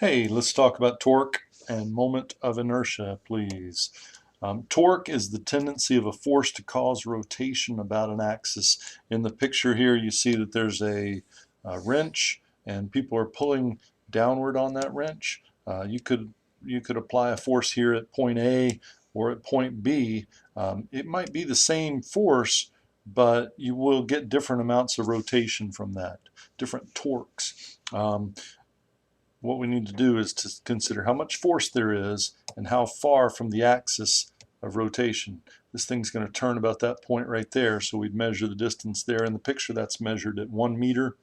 Hey, let's talk about torque and moment of inertia, please. Torque is the tendency of a force to cause rotation about an axis. In the picture here, you see that there's a wrench, and people are pulling downward on that wrench. You could apply a force here at point A or at point B. It might be the same force, but you will get different amounts of rotation from that, different torques. What we need to do is to consider how much force there is and how far from the axis of rotation. This thing's going to turn about that point right there, so we'd measure the distance there. In the picture, that's measured at 1 meter,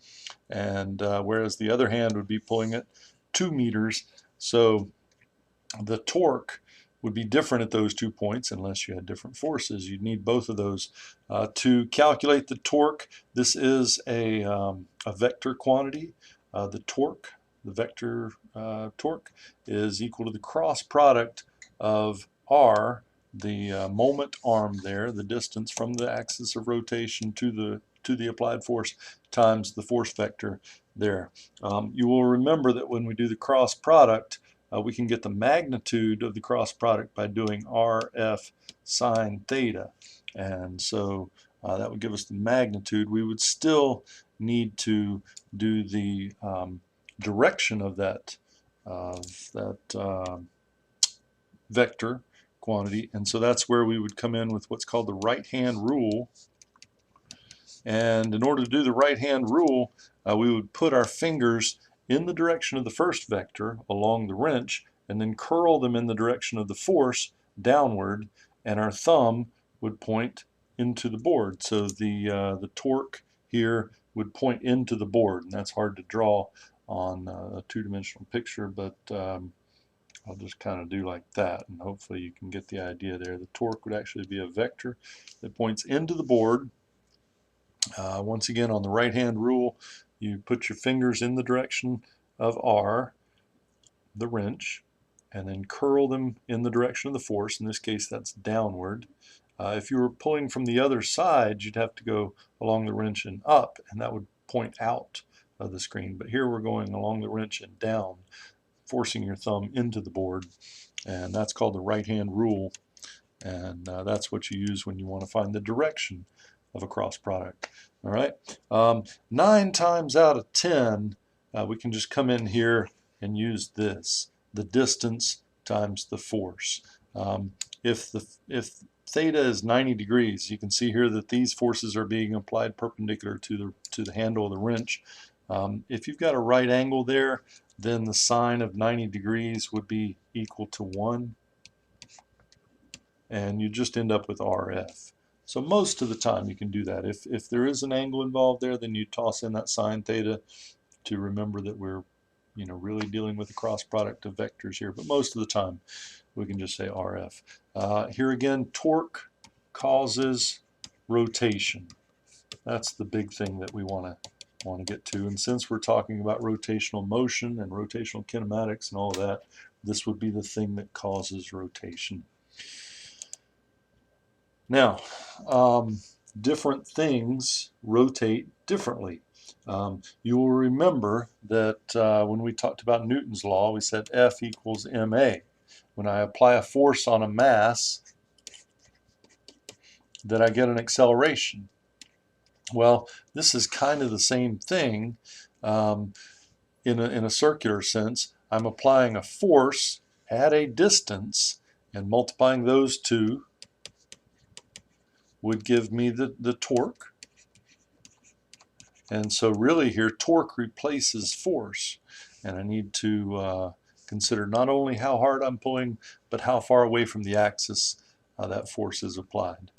and whereas the other hand would be pulling at 2 meters. So the torque would be different at those 2 points unless you had different forces. You'd need both of those. To calculate the torque, this is a vector quantity. The vector torque is equal to the cross product of r, the moment arm there, the distance from the axis of rotation to the applied force, times the force vector there. You will remember that when we do the cross product, we can get the magnitude of the cross product by doing RF sine theta. And so that would give us the magnitude. We would still need to do the direction of that vector quantity, and so that's where we would come in with what's called the right-hand rule. And in order to do the right-hand rule, we would put our fingers in the direction of the first vector along the wrench and then curl them in the direction of the force downward, and our thumb would point into the board. So the torque here would point into the board, and that's hard to draw on a two-dimensional picture, but I'll just kind of do like that, and hopefully you can get the idea there. The torque would actually be a vector that points into the board. Once again, on the right-hand rule, you put your fingers in the direction of R, the wrench, and then curl them in the direction of the force. In this case, that's downward. If you were pulling from the other side, you'd have to go along the wrench and up, and that would point out of the screen. But here we're going along the wrench and down, forcing your thumb into the board, and that's called the right-hand rule. And that's what you use when you want to find the direction of a cross product. All right, 9 times out of 10, we can just come in here and use this, the distance times the force. If theta is 90 degrees, you can see here that these forces are being applied perpendicular to the handle of the wrench. If you've got a right angle there, then the sine of 90 degrees would be equal to 1, and you just end up with RF. So most of the time you can do that. If there is an angle involved there, then you toss in that sine theta to remember that we're really dealing with a cross product of vectors here. But most of the time we can just say RF. Here again, torque causes rotation. That's the big thing that we want to get to. And since we're talking about rotational motion and rotational kinematics and all of that, this would be the thing that causes rotation. Now, different things rotate differently. You will remember that when we talked about Newton's law, we said F equals ma. When I apply a force on a mass, then I get an acceleration. Well, this is kind of the same thing in a circular sense. I'm applying a force at a distance, and multiplying those two would give me the torque. And so really here, torque replaces force. And I need to consider not only how hard I'm pulling, but how far away from the axis that force is applied.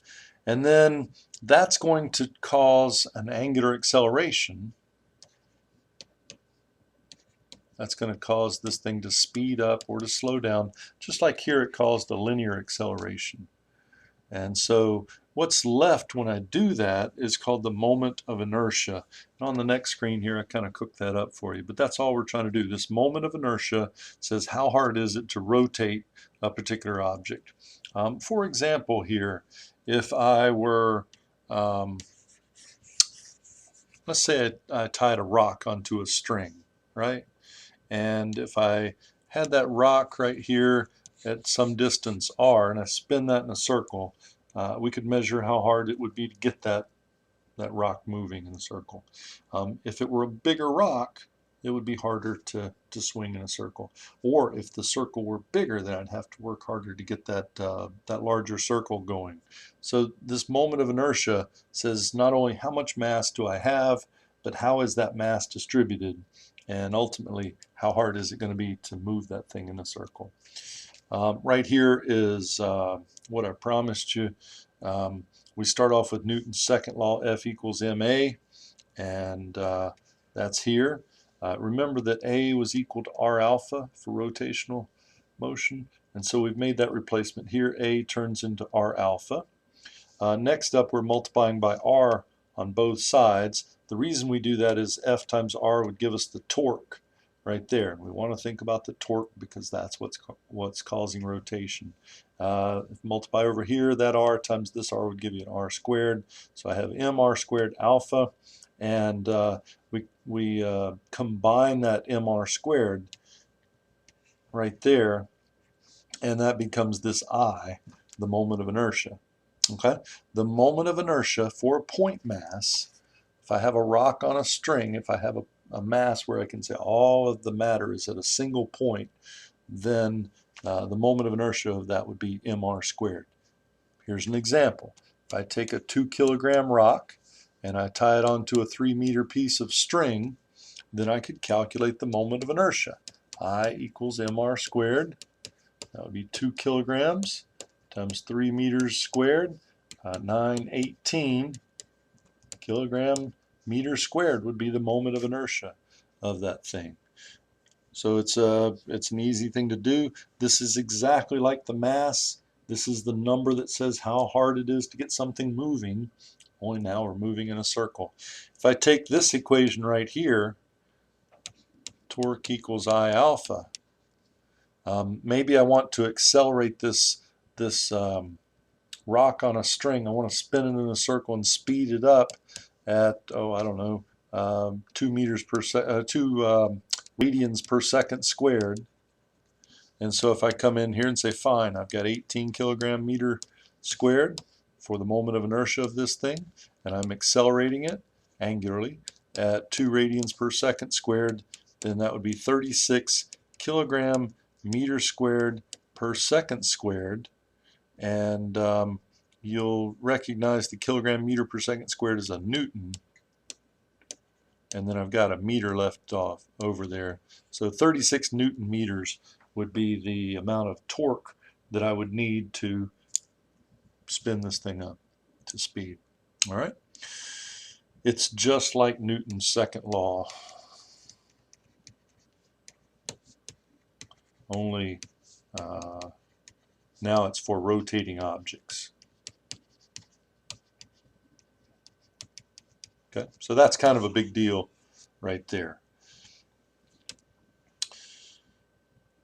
And then that's going to cause an angular acceleration. That's going to cause this thing to speed up or to slow down, just like here it caused a linear acceleration. And so what's left when I do that is called the moment of inertia. And on the next screen here, I kind of cooked that up for you, but that's all we're trying to do. This moment of inertia says how hard is it to rotate a particular object. For example here, if I were, let's say I tied a rock onto a string, right? And if I had that rock right here at some distance r, and I spin that in a circle, we could measure how hard it would be to get that rock moving in a circle. If it were a bigger rock, it would be harder to swing in a circle. Or if the circle were bigger, then I'd have to work harder to get that larger circle going. So this moment of inertia says not only how much mass do I have, but how is that mass distributed, and ultimately how hard is it going to be to move that thing in a circle. Right here is what I promised you. We start off with Newton's second law, F equals ma, and that's here. Remember that A was equal to R alpha for rotational motion, and so we've made that replacement here. A turns into R alpha. Next up, we're multiplying by R on both sides. The reason we do that is F times R would give us the torque right there. We want to think about the torque because that's what's causing rotation. Multiply over here, that R times this R would give you an R squared. So I have mR squared alpha, and we combine that mR squared right there, and that becomes this I, the moment of inertia. Okay, the moment of inertia for a point mass, if I have a rock on a string, if I have a mass where I can say all of the matter is at a single point, then the moment of inertia of that would be mR squared. Here's an example. If I take a 2 kilogram rock and I tie it onto a 3 meter piece of string, then I could calculate the moment of inertia. I equals mR squared. That would be 2 kilograms times 3 meters squared. 918 kilogram meters squared would be the moment of inertia of that thing. So it's an easy thing to do. This is exactly like the mass. This is the number that says how hard it is to get something moving, only now we're moving in a circle. If I take this equation right here, torque equals I alpha, maybe I want to accelerate this rock on a string. I want to spin it in a circle and speed it up at, I don't know, 2 radians per second squared. And so if I come in here and say, fine, I've got 18 kilogram meter squared for the moment of inertia of this thing, and I'm accelerating it angularly at 2 radians per second squared, then that would be 36 kilogram meter squared per second squared. And you'll recognize the kilogram meter per second squared is a Newton, and then I've got a meter left off over there. So 36 Newton meters would be the amount of torque that I would need to spin this thing up to speed. All right, it's just like Newton's second law, only now it's for rotating objects. Okay, so that's kind of a big deal right there.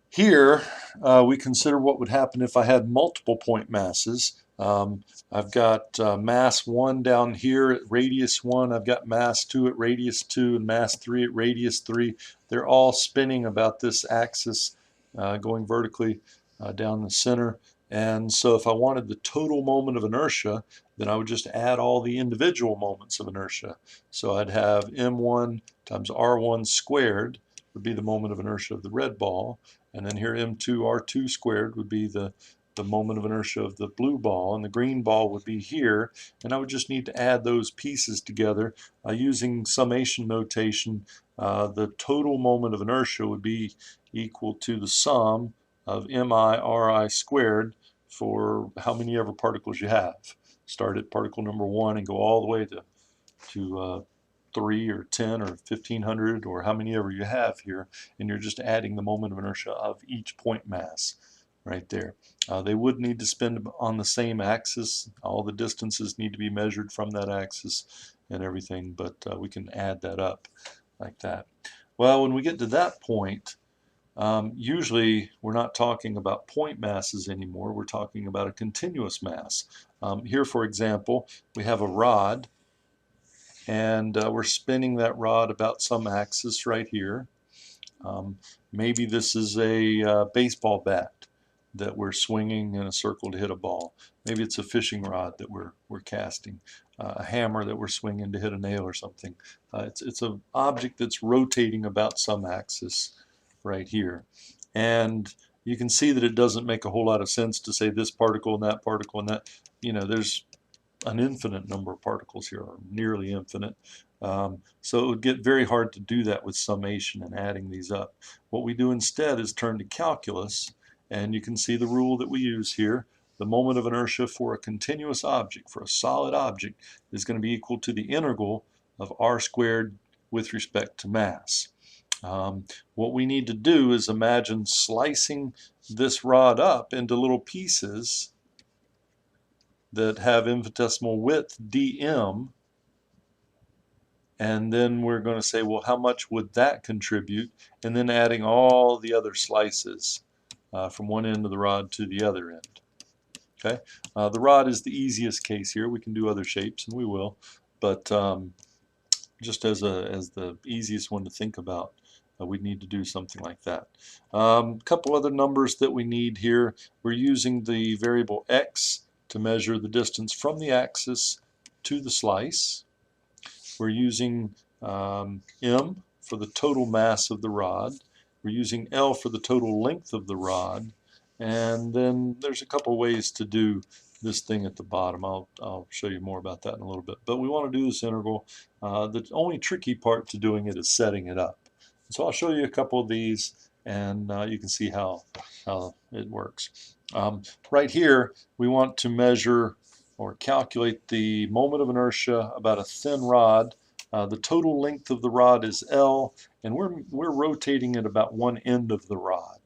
Here we consider what would happen if I had multiple point masses. I've got mass 1 down here at radius 1, I've got mass 2 at radius 2, and mass 3 at radius 3. They're all spinning about this axis going vertically down the center. And so if I wanted the total moment of inertia, then I would just add all the individual moments of inertia. So I'd have m1 times r1 squared would be the moment of inertia of the red ball, and then here m2 r2 squared would be the moment of inertia of the blue ball, and the green ball would be here, and I would just need to add those pieces together using summation notation. The total moment of inertia would be equal to the sum of mi ri squared for how many ever particles you have. Start at particle number 1 and go all the way to 3 or 10 or 1500 or how many ever you have here, and you're just adding the moment of inertia of each point mass right there. They would need to spin on the same axis. All the distances need to be measured from that axis and everything, but we can add that up like that. Well, when we get to that point, usually we're not talking about point masses anymore. We're talking about a continuous mass. Here, for example, we have a rod, and we're spinning that rod about some axis right here. Maybe this is a baseball bat that we're swinging in a circle to hit a ball. Maybe it's a fishing rod that we're casting, a hammer that we're swinging to hit a nail or something. It's an object that's rotating about some axis right here. And you can see that it doesn't make a whole lot of sense to say this particle and that particle and that. You know, there's an infinite number of particles here, or nearly infinite. So it would get very hard to do that with summation and adding these up. What we do instead is turn to calculus, and you can see the rule that we use here. The moment of inertia for a continuous object, for a solid object, is going to be equal to the integral of r squared with respect to mass. What we need to do is imagine slicing this rod up into little pieces that have infinitesimal width dm, and then we're going to say, well, how much would that contribute, and then adding all the other slices from one end of the rod to the other end. Okay, the rod is the easiest case here. We can do other shapes, and we will, but just as the easiest one to think about, we'd need to do something like that. A couple other numbers that we need here. We're using the variable x to measure the distance from the axis to the slice. We're using m for the total mass of the rod. We're using L for the total length of the rod. And then there's a couple ways to do this thing at the bottom. I'll show you more about that in a little bit. But we want to do this integral. The only tricky part to doing it is setting it up. So I'll show you a couple of these, and you can see how it works. Right here, we want to measure or calculate the moment of inertia about a thin rod. The total length of the rod is L, and we're rotating at about one end of the rod.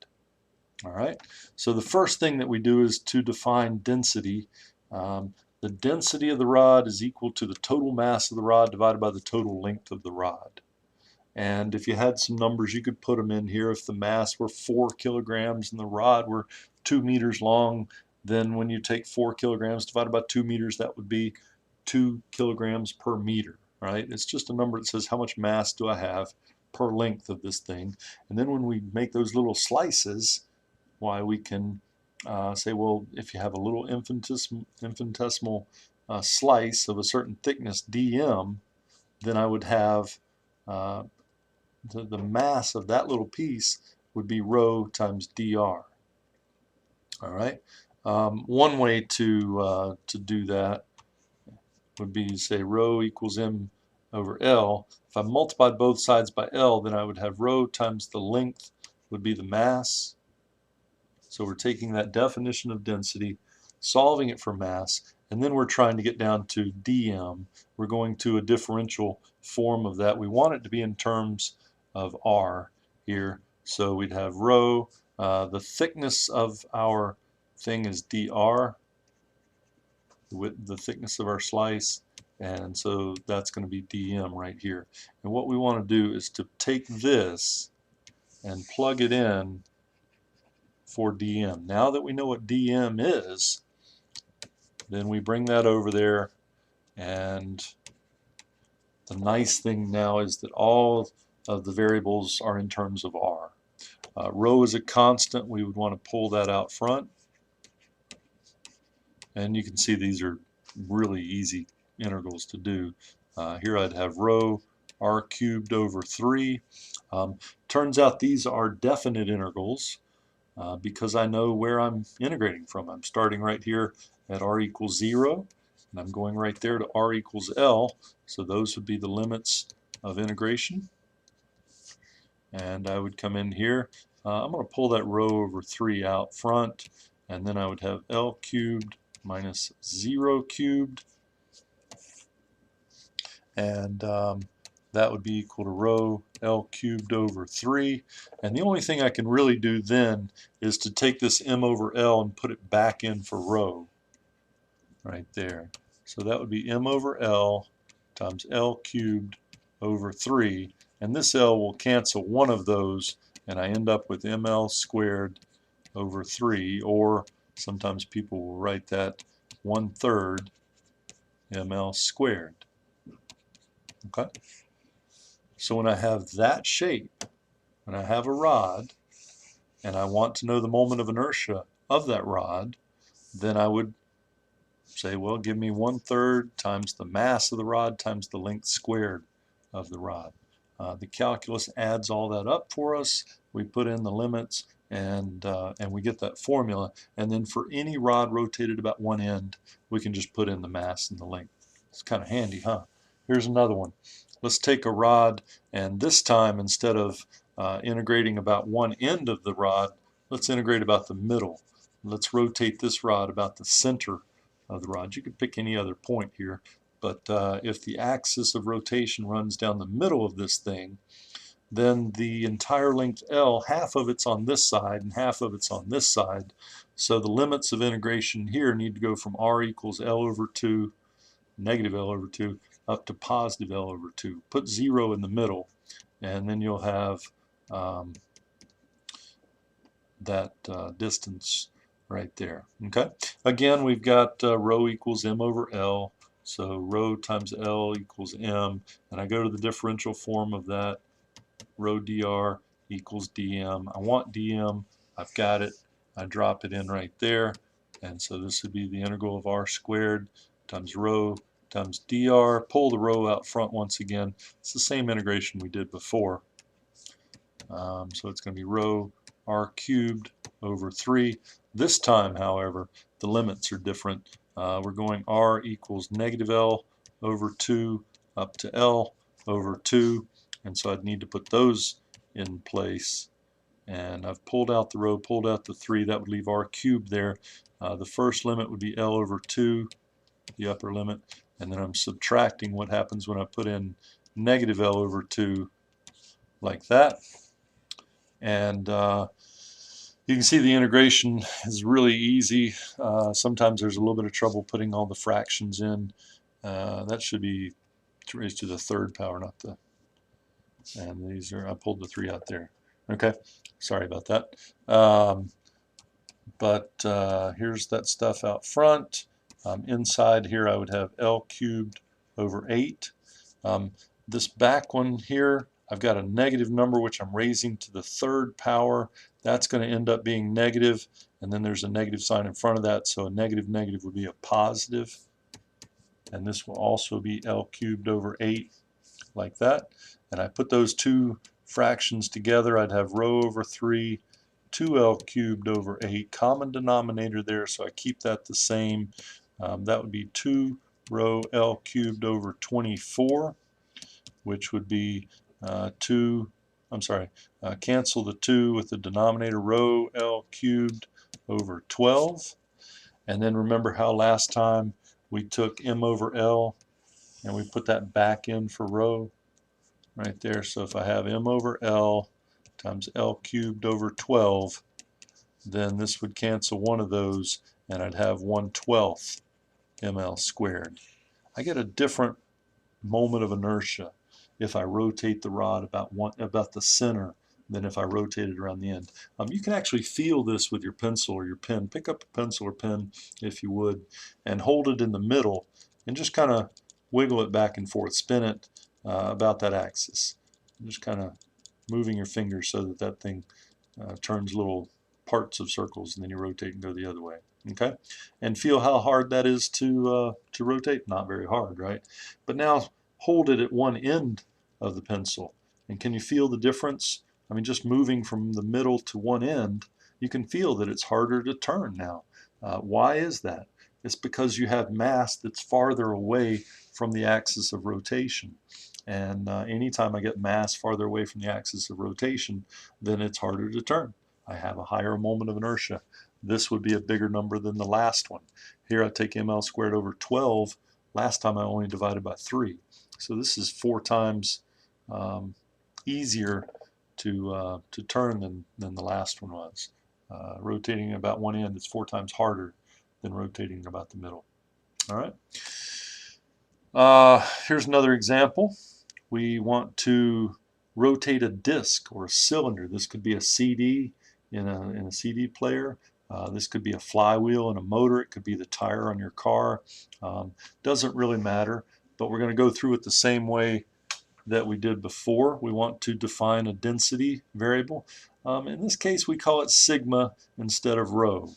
All right. So the first thing that we do is to define density. The density of the rod is equal to the total mass of the rod divided by the total length of the rod. And if you had some numbers, you could put them in here. If the mass were 4 kilograms and the rod were 2 meters long, then when you take 4 kilograms divided by 2 meters, that would be 2 kilograms per meter, right? It's just a number that says how much mass do I have per length of this thing. And then when we make those little slices, why we can say, well, if you have a little infinitesimal slice of a certain thickness dm, then I would have the mass of that little piece would be rho times dr. All right. One way to do that would be to say rho equals m over L. If I multiplied both sides by L, then I would have rho times the length would be the mass. So we're taking that definition of density, solving it for mass, and then we're trying to get down to dm. We're going to a differential form of that. We want it to be in terms of r here. So we'd have rho. The thickness of our thing is dr, the thickness of our slice, and so that's going to be dm right here. And what we want to do is to take this and plug it in for dm. Now that we know what dm is, then we bring that over there, and the nice thing now is that all of the variables are in terms of r. Rho is a constant. We would want to pull that out front, and you can see these are really easy integrals to do. Here I'd have rho r cubed over 3. Turns out these are definite integrals. Because I know where I'm integrating from. I'm starting right here at r equals 0, and I'm going right there to r equals L, so those would be the limits of integration. And I would come in here. I'm going to pull that rho over 3 out front, and then I would have L cubed minus 0 cubed, and that would be equal to rho L cubed over 3. And the only thing I can really do then is to take this m over L and put it back in for rho right there. So that would be m over L times L cubed over 3. And this L will cancel one of those, and I end up with ml squared over 3, or sometimes people will write that 1/3 ml squared. Okay? So when I have that shape, when I have a rod and I want to know the moment of inertia of that rod, then I would say, well, give me 1/3 times the mass of the rod times the length squared of the rod. The calculus adds all that up for us. We put in the limits, and we get that formula. And then for any rod rotated about one end, we can just put in the mass and the length. It's kind of handy, huh? Here's another one. Let's take a rod, and this time instead of integrating about one end of the rod, let's integrate about the middle. Let's rotate this rod about the center of the rod. You could pick any other point here, but if the axis of rotation runs down the middle of this thing, then the entire length L, half of it's on this side and half of it's on this side. So the limits of integration here need to go from R equals L over 2, negative L over 2, up to positive L over 2. Put 0 in the middle, and then you'll have that distance right there. Okay. Again, we've got rho equals m over L. So rho times L equals m. And I go to the differential form of that. Rho dr equals dm. I want dm. I've got it. I drop it in right there. And so this would be the integral of r squared times rho times dr. Pull the rho out front once again. It's the same integration we did before. So it's going to be rho r cubed over 3. This time, however, the limits are different. We're going r equals negative L over 2 up to L over 2, and so I'd need to put those in place. And I've pulled out the rho, pulled out the 3. That would leave r cubed there. The first limit would be L over 2, the upper limit, and then I'm subtracting what happens when I put in negative L over 2 like that. And you can see the integration is really easy. Sometimes there's a little bit of trouble putting all the fractions in. That should be raised to the third power, not the, and these are, I pulled the 3 out there. Okay, sorry about that. But here's that stuff out front. Inside here I would have L cubed over 8. This back one here, I've got a negative number which I'm raising to the third power. That's going to end up being negative, and then there's a negative sign in front of that, so a negative negative would be a positive. And this will also be L cubed over 8, like that. And I put those two fractions together, I'd have rho over 3, 2L cubed over 8, common denominator there, so I keep that the same. That would be 2 rho L cubed over 24, which would be cancel the 2 with the denominator, rho L cubed over 12. And then remember how last time we took m over L and we put that back in for rho right there. So if I have m over L times L cubed over 12, then this would cancel one of those, and I'd have 1/12 ml squared. I get a different moment of inertia if I rotate the rod about the center than if I rotate it around the end. You can actually feel this with your pencil or your pen. Pick up a pencil or pen if you would, and hold it in the middle and just kind of wiggle it back and forth, spin it about that axis. Just kind of moving your fingers so that that thing turns little parts of circles, and then you rotate and go the other way. Okay, and feel how hard that is to rotate. Not very hard, right? But now hold it at one end of the pencil, and can you feel the difference? I mean, just moving from the middle to one end, you can feel that it's harder to turn now. Why is that? It's because you have mass that's farther away from the axis of rotation. And anytime I get mass farther away from the axis of rotation, then it's harder to turn. I have a higher moment of inertia. This would be a bigger number than the last one. Here I take ml squared over 12. Last time I only divided by 3. So this is 4 times easier to turn than the last one was. Rotating about one end is 4 times harder than rotating about the middle. All right. Here's another example. We want to rotate a disc or a cylinder. This could be a CD in a CD player. This could be a flywheel in a motor. It could be the tire on your car. Doesn't really matter, but we're going to go through it the same way that we did before. We want to define a density variable. In this case, we call it sigma instead of rho.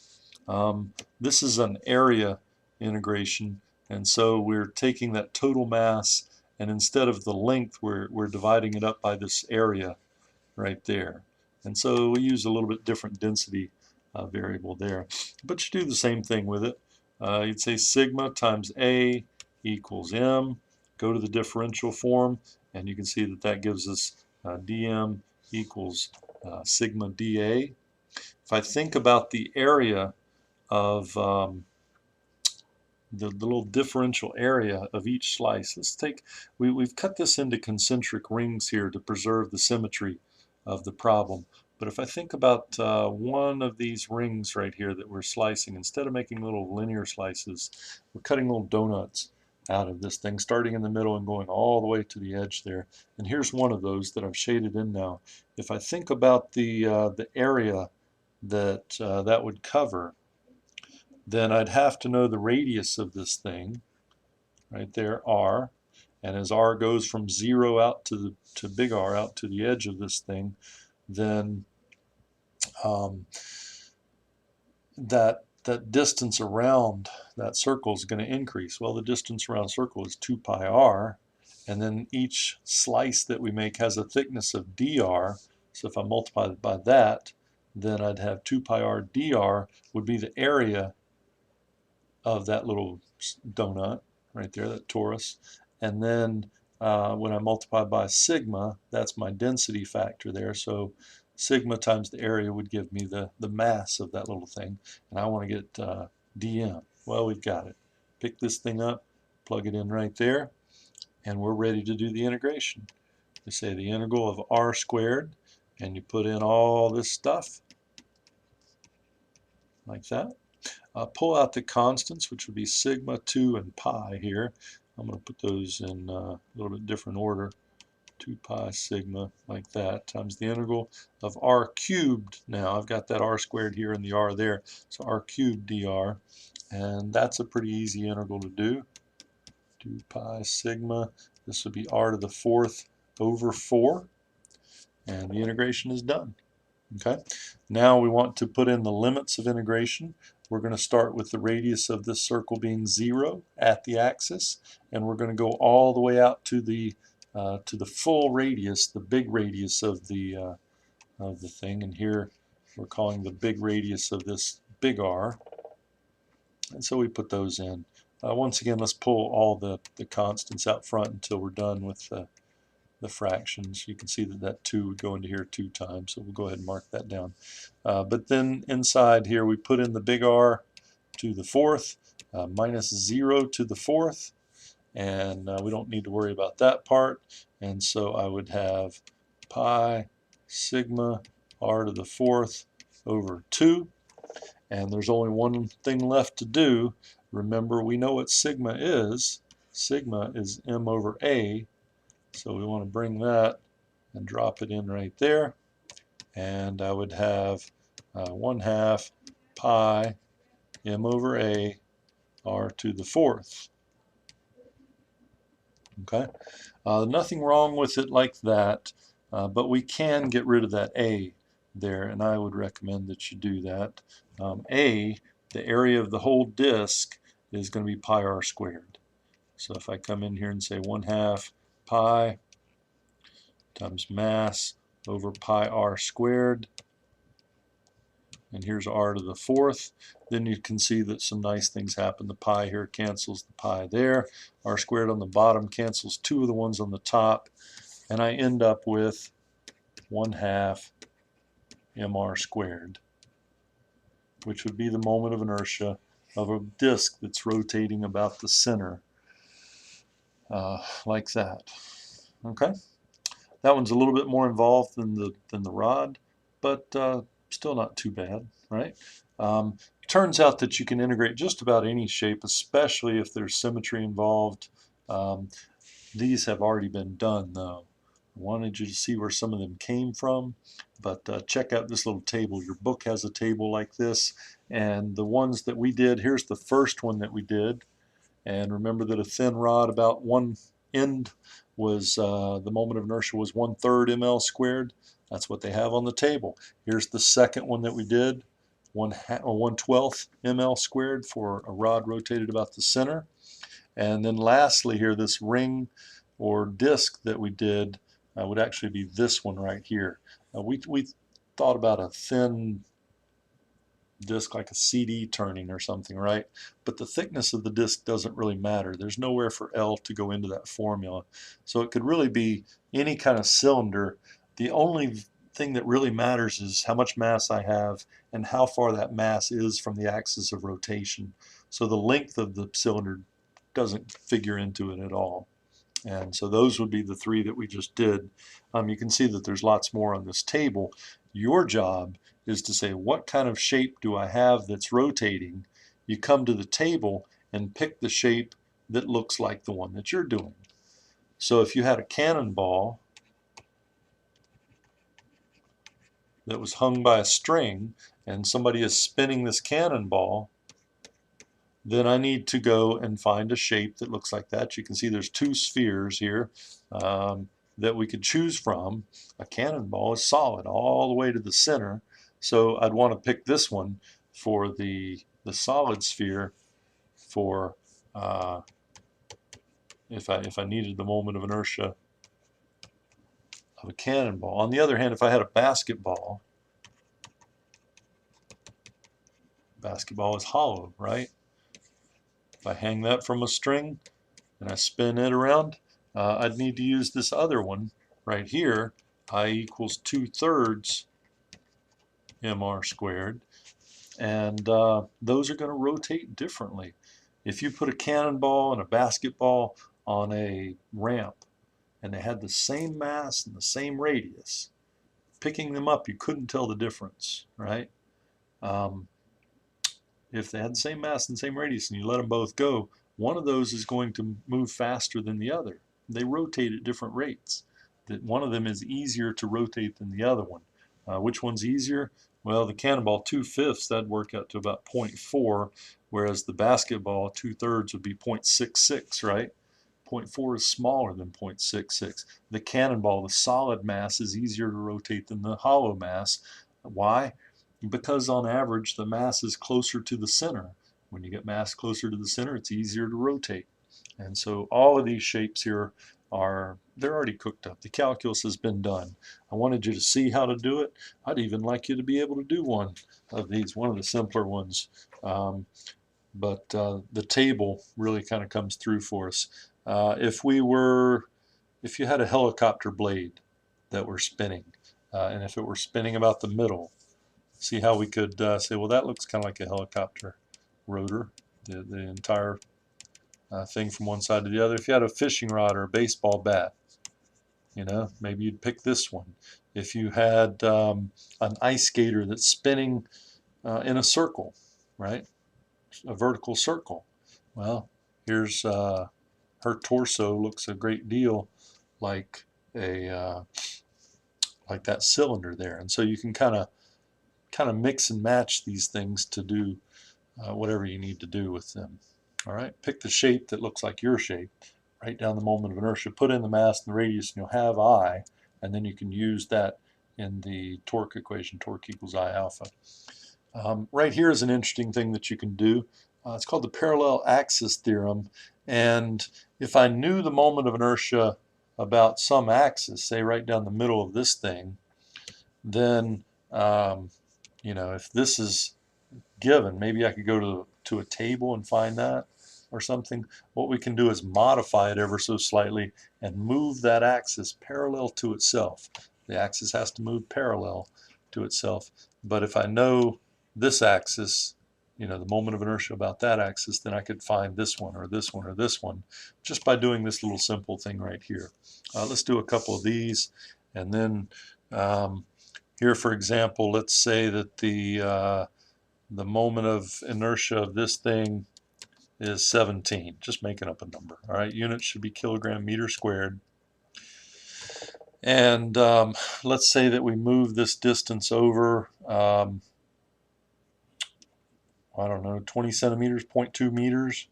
This is an area integration, and so we're taking that total mass, and instead of the length, we're dividing it up by this area right there. And so we use a little bit different density variable there. But you do the same thing with it. You'd say sigma times A equals M. Go to the differential form, and you can see that that gives us dm equals sigma dA. If I think about the area of the little differential area of each slice, let's take, we've cut this into concentric rings here to preserve the symmetry of the problem. But if I think about one of these rings right here that we're slicing, instead of making little linear slices, we're cutting little donuts out of this thing, starting in the middle and going all the way to the edge there. And here's one of those that I've shaded in now. If I think about the area that that would cover, then I'd have to know the radius of this thing, right there, r. And as r goes from 0 out to big R, out to the edge of this thing, then that distance around that circle is going to increase. Well, the distance around a circle is 2 pi r, and then each slice that we make has a thickness of dr. So if I multiply it by that, then I'd have 2 pi r dr would be the area of that little donut right there, that torus. And then when I multiply by sigma, that's my density factor there. So sigma times the area would give me the mass of that little thing. And I want to get dm. Well, we've got it. Pick this thing up, plug it in right there, and we're ready to do the integration. We say the integral of r squared, and you put in all this stuff like that. Pull out the constants, which would be sigma, 2, and pi here. I'm going to put those in a little bit different order. 2 pi sigma, like that, times the integral of r cubed. Now, I've got that r squared here and the r there, so r cubed dr. And that's a pretty easy integral to do. 2 pi sigma, this would be r to the 4th over 4. And the integration is done. Okay. Now we want to put in the limits of integration. We're going to start with the radius of this circle being 0 at the axis, and we're going to go all the way out to the full radius, the big radius of the thing. And here we're calling the big radius of this big R. And so we put those in. Once again, let's pull all the constants out front until we're done with the fractions. You can see that that 2 would go into here 2 times, so we'll go ahead and mark that down. But then inside here we put in the big R to the 4th, minus 0 to the 4th, and we don't need to worry about that part. And so I would have pi sigma r to the 4th over 2. And there's only one thing left to do. Remember, we know what sigma is. Sigma is m over a. So we want to bring that and drop it in right there. And I would have 1/2 pi m over a r to the 4th. Okay, nothing wrong with it like that, but we can get rid of that a there, and I would recommend that you do that. A, the area of the whole disk, is going to be pi r squared. So if I come in here and say 1/2 pi times mass over pi r squared, and here's r to the 4th, then you can see that some nice things happen. The pi here cancels the pi there. R squared on the bottom cancels 2 of the ones on the top, and I end up with 1/2 mr squared, which would be the moment of inertia of a disk that's rotating about the center, like that. Okay, that one's a little bit more involved than the rod, but still not too bad, right? Turns out that you can integrate just about any shape, especially if there's symmetry involved. These have already been done, though. I wanted you to see where some of them came from, but check out this little table. Your book has a table like this, and the ones that we did, here's the first one that we did. And remember that a thin rod about one end was the moment of inertia was 1/3 ml squared. That's what they have on the table. Here's the second one that we did, 1/12 ml squared for a rod rotated about the center. And then lastly here, this ring or disc that we did would actually be this one right here. We thought about a thin disc like a CD turning or something, right? But the thickness of the disc doesn't really matter. There's nowhere for L to go into that formula. So it could really be any kind of cylinder. The only thing that really matters is how much mass I have and how far that mass is from the axis of rotation. So the length of the cylinder doesn't figure into it at all. And so those would be the three that we just did. You can see that there's lots more on this table. Your job is to say, what kind of shape do I have that's rotating? You come to the table and pick the shape that looks like the one that you're doing. So if you had a cannonball that was hung by a string and somebody is spinning this cannonball, then I need to go and find a shape that looks like that. You can see there's two spheres here that we could choose from. A cannonball is solid all the way to the center, so I'd want to pick this one for the solid sphere for if I needed the moment of inertia of a cannonball. On the other hand, if I had a basketball is hollow, right? If I hang that from a string and I spin it around, I'd need to use this other one right here, I equals 2/3 mr squared, and those are going to rotate differently. If you put a cannonball and a basketball on a ramp and they had the same mass and the same radius, picking them up you couldn't tell the difference, right? If they had the same mass and same radius and you let them both go, one of those is going to move faster than the other. They rotate at different rates. That one of them is easier to rotate than the other one. Which one's easier? Well, the cannonball 2/5, that'd work out to about 0.4, whereas the basketball 2/3 would be 0.66, right? 0.4 is smaller than 0.66. The cannonball, the solid mass, is easier to rotate than the hollow mass. Why? Because on average the mass is closer to the center. When you get mass closer to the center, it's easier to rotate. And so all of these shapes here they're already cooked up. The calculus has been done. I wanted you to see how to do it. I'd even like you to be able to do one of these, one of the simpler ones. But the table really kind of comes through for us. If you had a helicopter blade that were spinning, and if it were spinning about the middle, see how we could say, well, that looks kind of like a helicopter rotor, the entire thing from one side to the other. If you had a fishing rod or a baseball bat, maybe you'd pick this one. If you had an ice skater that's spinning in a circle, right, a vertical circle, well, here's her torso looks a great deal like like that cylinder there, and so you can kind of mix and match these things to do whatever you need to do with them. All right, pick the shape that looks like your shape. Write down the moment of inertia, put in the mass and the radius, and you'll have I, and then you can use that in the torque equation, torque equals I alpha. Right here is an interesting thing that you can do. It's called the parallel axis theorem, and if I knew the moment of inertia about some axis, say right down the middle of this thing, then if this is given, maybe I could go to a table and find that or something. What we can do is modify it ever so slightly and move that axis parallel to itself. The axis has to move parallel to itself, but if I know this axis, the moment of inertia about that axis, then I could find this one or this one or this one just by doing this little simple thing right here. Let's do a couple of these, and then here, for example, let's say that the moment of inertia of this thing is 17, just making up a number. All right, units should be kilogram meter squared. And let's say that we move this distance over, I don't know, 20 centimeters, 0.2 meters,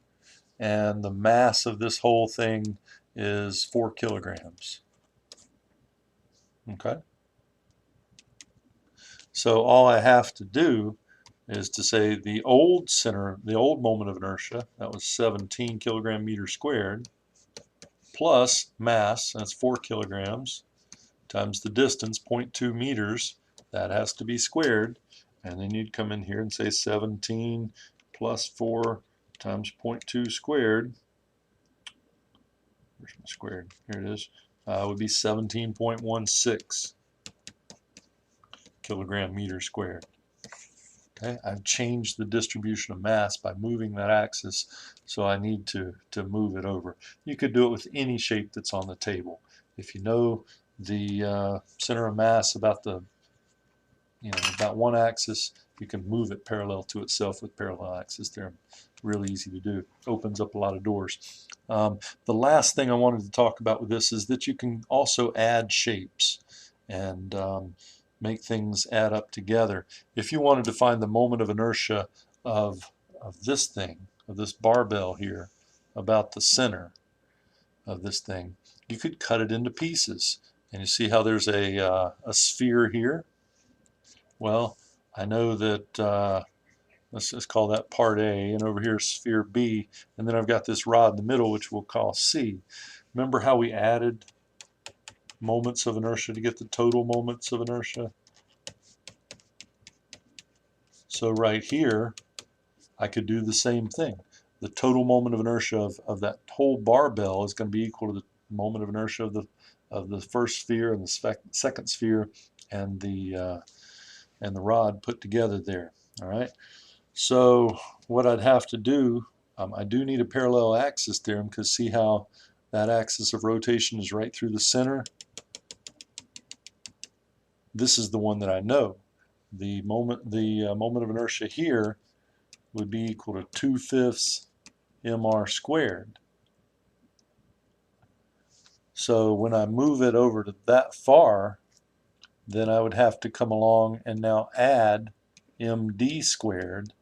and the mass of this whole thing is 4 kilograms. Okay? So all I have to do is to say the old moment of inertia, that was 17 kilogram meters squared, plus mass, that's 4 kilograms, times the distance, 0.2 meters, that has to be squared. And then you'd come in here and say 17 plus 4 times 0.2 squared. Where's my squared? Here it is. Would be 17.16 kilogram meters squared. Okay, I've changed the distribution of mass by moving that axis, so I need to move it over. You could do it with any shape that's on the table. If you know the center of mass about about one axis, you can move it parallel to itself with parallel axis theorem. Really easy to do. Opens up a lot of doors. The last thing I wanted to talk about with this is that you can also add shapes and make things add up together. If you wanted to find the moment of inertia of this thing, of this barbell here, about the center of this thing, you could cut it into pieces. And you see how there's a sphere here? Well, I know that, let's just call that part A, and over here is sphere B, and then I've got this rod in the middle, which we'll call C. Remember how we added moments of inertia to get the total moments of inertia? So right here, I could do the same thing. The total moment of inertia of that whole barbell is going to be equal to the moment of inertia of the first sphere and the second sphere and the rod put together there. All right. So what I'd have to do, I do need a parallel axis theorem, because see how that axis of rotation is right through the center? This is the one that I know. The moment of inertia here would be equal to 2/5 mr squared. So when I move it over to that far, then I would have to come along and now add md squared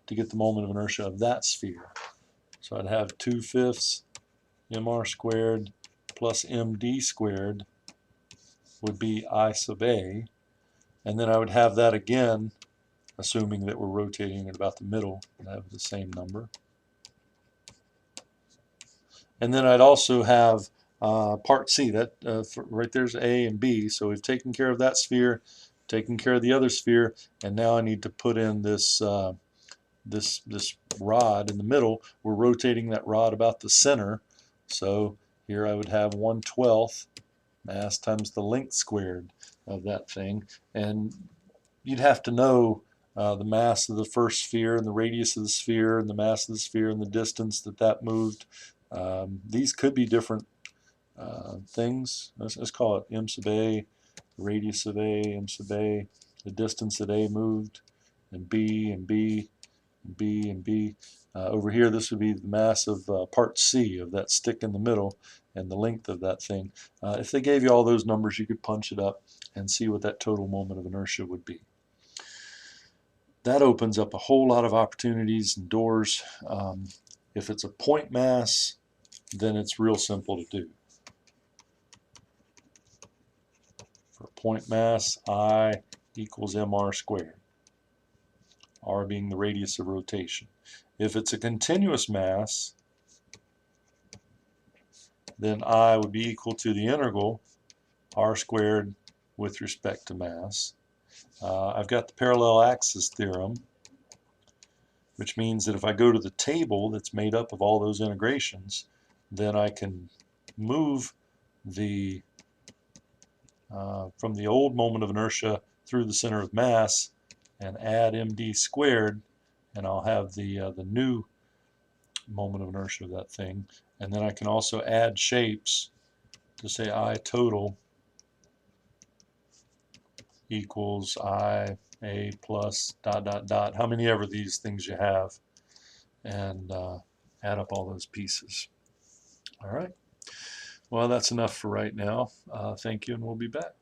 to get the moment of inertia of that sphere. So I'd have 2/5 mr squared plus md squared would be I sub a, and then I would have that again, assuming that we're rotating at about the middle, and have the same number. And then I'd also have part C, that right there's A and B, so we've taken care of that sphere, taken care of the other sphere, and now I need to put in this this rod in the middle. We're rotating that rod about the center, so here I would have 1/12 mass times the length squared of that thing, and you'd have to know the mass of the first sphere and the radius of the sphere and the mass of the sphere and the distance that moved. These could be different things. Let's call it m sub a, the radius of a, m sub a, the distance that a moved, and b and b and b and b. Over here, this would be the mass of part C of that stick in the middle and the length of that thing. If they gave you all those numbers, you could punch it up and see what that total moment of inertia would be. That opens up a whole lot of opportunities and doors. If it's a point mass, then it's real simple to do. For point mass, I equals mr squared, r being the radius of rotation. If it's a continuous mass, then I would be equal to the integral r squared with respect to mass. I've got the parallel axis theorem, which means that if I go to the table that's made up of all those integrations, then I can move the from the old moment of inertia through the center of mass and add md squared, and I'll have the new moment of inertia of that thing. And then I can also add shapes to say I total equals I a plus dot dot dot, how many ever these things you have, and add up all those pieces. All right. Well, that's enough for right now. Thank you, and we'll be back.